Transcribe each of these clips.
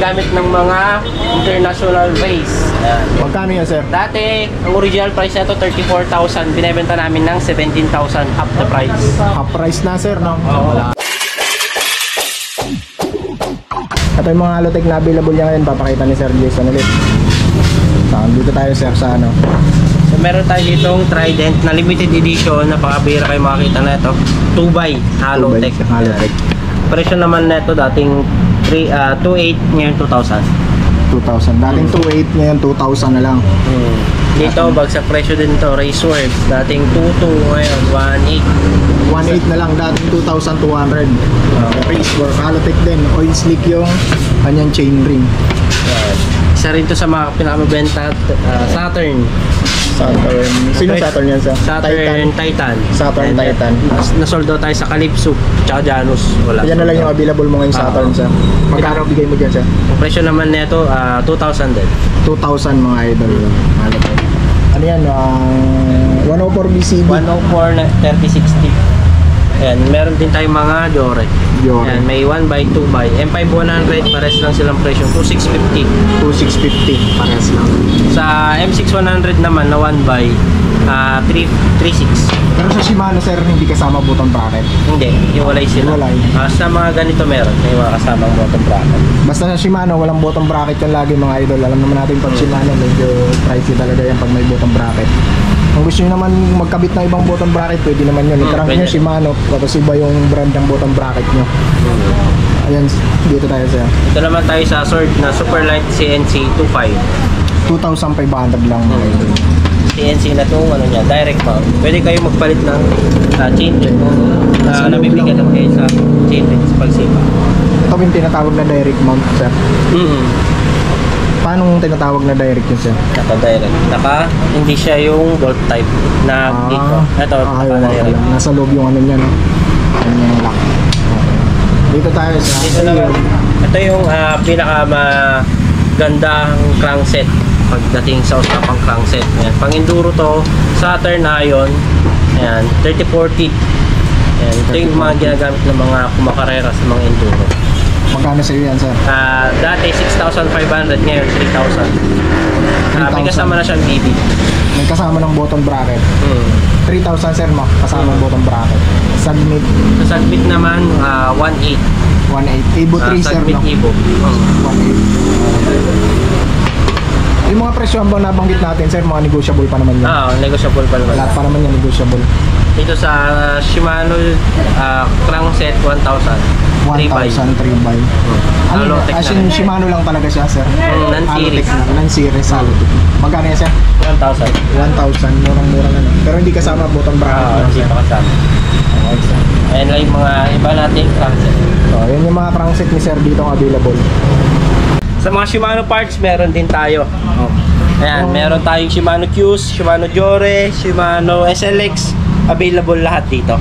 ginagamit ng mga international race. Ayan. Magkano yan, sir? Dati, ang original price nito 34,000. Binebenta namin ng 17,000, half the price. Half price na, sir, no? Oo. Ito yung mga Halotech na available niya ngayon. Papakita ni Sir Jason ulit. So, dito tayo, sir, sa ano. So, meron tayo ditong Trident na limited edition. Napakabira kayo makakita na ito. 2x Halotech. Halotech. Presyo naman na ito dating 2.8, ngayon 2,000. 2,000. Dating 2,800, ngayon 2,000 na lang. Dito, bagsak presyo din ito. Racework, dating 2.2, ngayon 1.8. 1,800 na lang, dating 2,200. Racework, Halotech din. Oil slick yung kanyang chain ring. Isa rin to sa mga pinakamabenta. Saturn. Sino Saturn yan, sir? Titan. Saturn Titan. Nasold daw tayo sa Calypso, tsaka Janus. Wala. Yan na lang yung available mo ngayon, Saturn, sir. Magkano bigay mo dyan, sir? Ang presyo naman nito 2,000 din. 2,000 mga idol. Ano yan? 104 BCB. 104 na 3060. Ayan, meron din tayong mga Jore. Ayan, may 1x, 2x. M5100, pares lang silang presyo. 2,650. 2,650. Parehas lang. Sa M6100 naman na 1x, 3,600. Pero sa Shimano, sir, hindi kasama button bracket. Hindi, hiwalay sila. Hiwalay. Sa mga ganito meron, may mga kasamang button bracket. Basta sa Shimano, walang button bracket yan lagi mga idol. Alam naman natin pag Shimano, medyo pricey talaga yan pag may button bracket. Kung gusto nyo naman magkabit ng ibang button bracket, pwede naman yun. I-crank nyo Shimano, tapos iba yung brand ng button bracket nyo. Ayan, dito tayo, sir. Ito naman tayo sa Sword na Superlight CNC 2.5. 2,500 lang mga idol. CNC na itong ano niya, direct mount. Pwede kayo magpalit ng chain ring na nabibigyan ng kayo sa chain ring sa pagsipa. Ito yung tinatawag na direct mount, sir. Paano tinatawag na direct yun, sir? Naka-direct. Hindi siya yung bolt type na dito. Ito, naka-direct. Nasa loob yung ano niya, no? Yung lock. Dito tayo sa... Dito naman. Ito yung pinakamagandang crankset pagdating sa usapang crankset. Ayan. Pang-enduro to, Saturn Ion. Ayan, 3040. Ayan, ito yung mga ginagamit ng mga kumakarera sa mga enduro. Magkano sa iyo yan, sir? Dati 6,500, ngayon 3,000. May kasama na siyang BB. May kasama ng button bracket. 3,000, sir, mo kasama ng button bracket. Submit. Sa Submit naman 1.8. 1.8. Evo 3, sir, Submit no? Evo. 1.8. Yung mga presyo ang nabanggit natin, sir, mga negotiable pa naman yan. Negotiable pa naman. Lahat pa naman yan negotiable. Dito sa Shimano crankset 1,000. 1,000, 3x. Ano, as in Shimano lang talaga siya, sir? Non-series. Non-series, Halotech. Magkano yan, sir? 1,000. 1,000, murang-mura na. Pero hindi kasama button bracket. Hindi pa kasama. Okay, sir. Ayan lang yung mga iba nating crankset. So, yan yung mga crankset ni sir dito available. Sa mga Shimano parts, meron din tayo. Ayan, meron tayong Shimano Qs, Shimano Jore, Shimano SLX. Available lahat dito.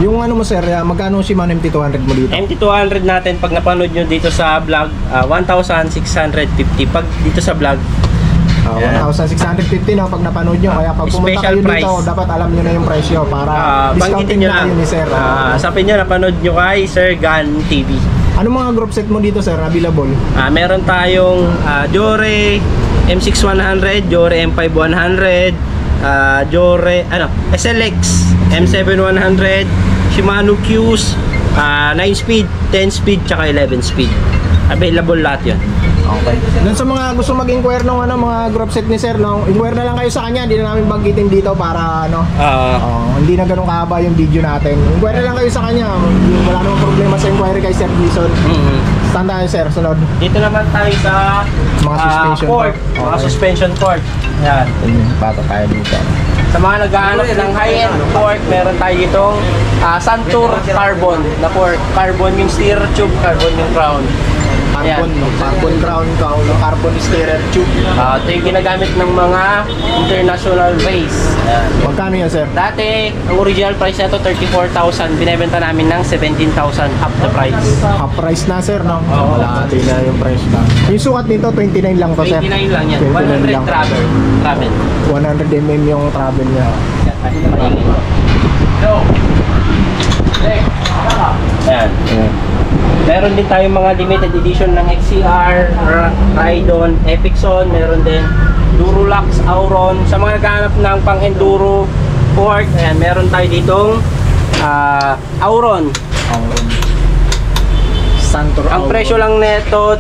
Yung ano mo, sir, magkano Shimano MT200 mo dito? MT200 natin, pag napanood nyo dito sa vlog, 1,650. Pag dito sa vlog, 1,650 no, pag napanood nyo. Kaya pag pumunta Special kayo price. dito, dapat alam nyo na yung presyo para banggitin discountin nyo na lang. kayo ni sir. Sabihin nyo, napanood nyo kay Sir Gun TV. Ano mga group set mo dito, sir, available? Meron tayong Jore M6100, Jore M5100, Jore SLX M7100, Shimano Qs 9 speed, 10 speed, tsaka 11 speed. Available lahat yun. Okay. Dun sa mga gusto mag-inquire ng mga group set ni sir, no, inquire na lang kayo sa kanya. Hindi na namin banggitin dito para hindi na ganun kahaba yung video natin. Inquire na lang kayo sa kanya. Wala namang problema sa inquiry kay Sir Jason. Stand tayo, sir, sunod. Dito naman tayo sa mga suspension port. Mga suspension port. Yan. Pato tayo dito. Sa mga naghahanap ng high-end port, meron tayo itong Santur Carbon na port. Carbon yung steer tube, carbon yung crown. Carbon, no? Carbon crown, carbon steerer tube. Ito yung ginagamit ng mga international race. Magkano yan, sir? Dati, ang original price nito 34,000. Binebenta namin ng 17,000, half the price. Half price na, sir, no? Malaki na yung price na. Yung sukat nito, 29 lang to, sir. 29 lang yan. 100 lang. Travel. 100 mm yung travel niya. Ayan. Meron din tayong mga limited edition ng XCR, Rhydon, Epixon, meron din Durolux, Auron. Sa mga naghahanap ng pang-enduro port, ayan, meron tayo ditong Auron. Santor Ang presyo lang nito,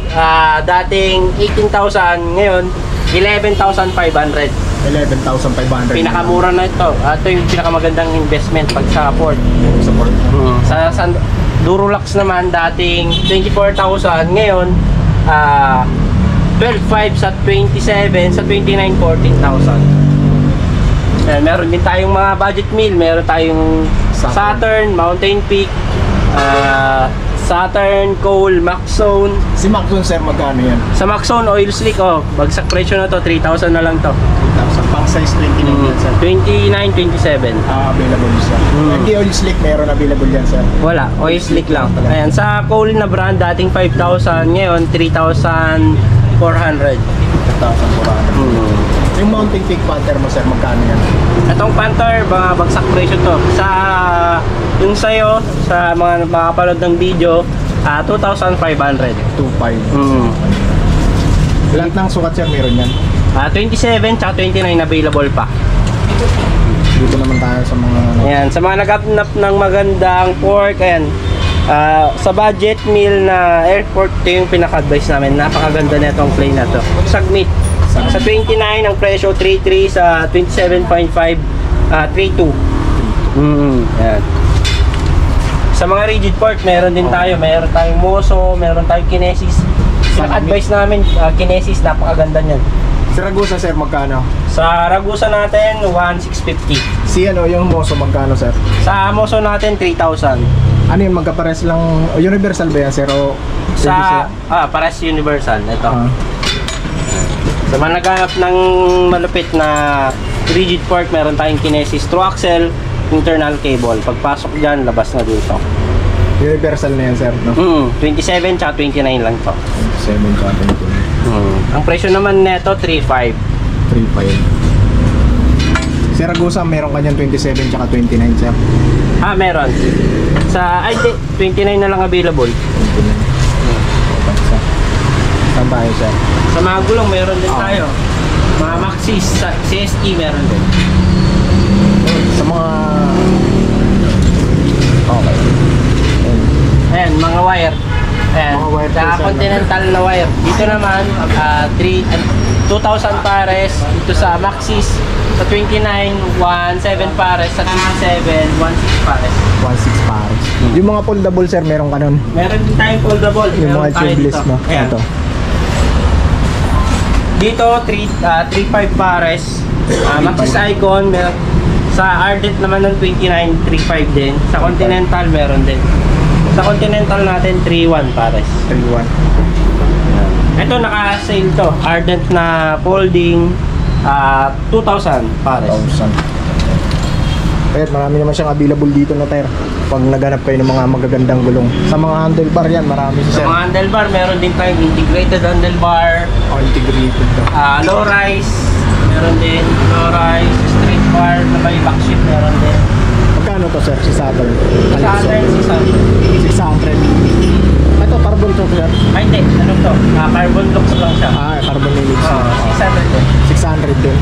dating 18,000, ngayon 11,500. 11,500. Pinakamura na ito. Ito yung pinakamagandang investment pag sa port. Support. Sa Durolux naman, dating 24,000, ngayon 12,500 sa 27, sa 29, 14,000. Meron din tayong mga budget meal, meron tayong Saturn, Mountain Peak, Saturn, Cole, Maxzone. Si Maxzone sir, magkano yan? Sa Maxzone Oil Slick, bagsak presyo na to, 3,000 na lang to. 3,000. Pang size 29 yan sir. 29, 27. Available sir. Hindi oil slick, meron available yan sir. Wala, oil slick lang. Ayan, sa Cole na brand, dating 5,000, ngayon 3,400. 3,400. Yung Mountain Peak Panther mo sir, magkano yan? Itong Panther, mga bagsak presyo to. Sa yung sayo, sa mga makapanood ng video, 2,500. 2,500. Lahat ng sukat sir, meron yan. 27 tsaka 29 available pa. Dito naman tayo sa mga Ayan, sa mga naghahanap ng magandang pork, ayan. Sa budget meal na airport, ito yung pinaka-advice namin. Napakaganda na itong plane na to. Sagmit. Sa 29 ang presyo, 3,300. Sa 27.5, 3,200. Ayan. Sa mga rigid pork, meron din tayo. Meron tayong Moso, meron tayong Kinesis. Pinaka-advice namin, Kinesis, napakaganda niyan. Sa Ragusa sir, magkano? Sa Ragusa natin, 1,650. Si yung Moso, magkano sir? Sa Moso natin, 3,000. Ano yung magkapares lang, universal ba yan sir? O Pares universal. Ito. Sa mga naghanap ng malupit na rigid fork, meron tayong Kinesis true axle, internal cable. Pagpasok dyan, labas na dito. Universal na yan sir, no? 27 tsaka 29 lang to. 7 tsaka 29. Ang presyo naman neto, 3,500. 3,500. Si Ragusa, meron kanyang 27 tsaka 29 sir. Meron. Sa, 29 na lang available. 29. Saan tayo sir? Sa mga gulong, meron din tayo. Mga Maxis, sa CSE meron din. Sa mga... Okay. Ayan, mga wire. Ayan, Mga wire sa pieces, Continental na wire. Dito naman, 2,000 pares. Dito sa Maxis, sa 29, 1,700 pares. Sa 27, 1,600 pares. 1,600 pares. Yung mga foldable sir, meron ka nun? Meron din tayong foldable. Yung Meron mga tayo tubeless, dito. no? Ayan. Ito. Dito, 3,500 pares. Maxis Icon, meron. Sa Ardent naman ng 29, 3,500 din. Sa Continental, meron din. Sa Continental natin, 3,100 pares. 3,100. Ito, naka-sale to. Ardent na folding, 2,000 pares. 1,000. Kaya marami naman siyang available dito na tire. Pag naghanap kayo ng mga magagandang gulong. Sa mga handlebar yan, marami Sa sir. mga handlebar, meron din tayong integrated handlebar, Integrated to. low rise, meron din low rise, straight bar na may back shift, meron din. Magkano to sir, si Saturn? Sa atin, 600. 600. Ito, carbon to sir. Ay, hindi. Ano to? Carbon looks lang siya. Carbon limits. 600 din. 600 din.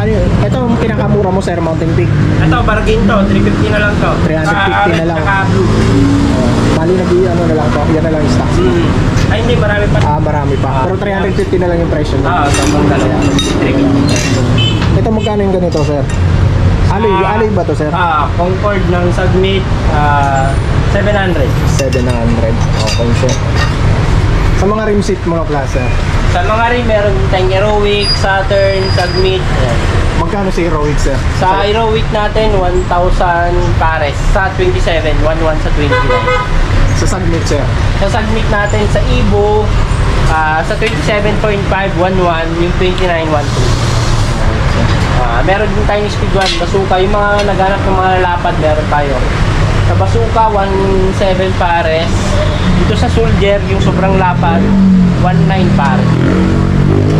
Ano yun? Ito ang pinakamura mo sir, Mountain Peak. Ito, bargain to. 350 na lang to. 350 na lang. Naka-blue. Bali ano na lang to, yan na lang yung stocks. Ay, hindi. Marami pa. Marami pa. Pero 350 na lang yung presyo niya. Sa mong dalawa. 350. Ito magkano yung ganito sir? Alloy ba to sir? Concord ng Sagmit, 700. 700. Okay sir. Sa mga rim seat mo na klase, Sa mga rin, meron tayong Heroic, Saturn, Sagmit. Ayan. magkano si Heroic sir? Sa Heroic natin, 1,000 pares. Sa 27, 1,100 sa 29. Sa Sagmit sir? Sa Sagmit natin, sa Evo, sa 27.5, 1,100, yung 29, 1,200. Meron din tayong Speed 1, Bazooka. Yung mga naghanap ng mga lapad, meron tayo. Sa Bazooka, 1,700 pares. Dito sa Soldier, yung sobrang lapad, 1,900 pares.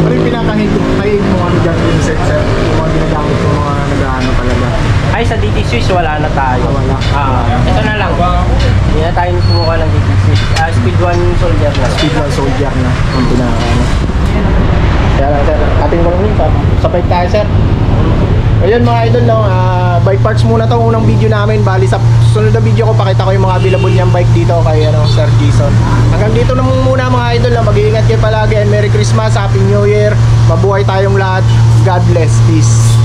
Ano yung pinakahigit mo ano dyan yung set sir? Yung mga ginagamit mo mga nag-ano talaga? Ay, sa DT Swiss wala na tayo. Wala. Ito na lang. Hindi na tayo kumuha ng DT Swiss. Speed 1 soldier na. Speed 1 soldier na. Ang pinaka-ano. Kaya lang sir, ating ko lang yun. Sabay tayo sir. Ayun mga idol, no, bike parts muna to unang video namin. Bali sa sunod na video ko, pakita ko yung mga available niyang bike dito kay Sir Jason. Hanggang dito na muna mga idol, mag-iingat kayo palagi and Merry Christmas, Happy New Year. Mabuhay tayong lahat. God bless. Peace.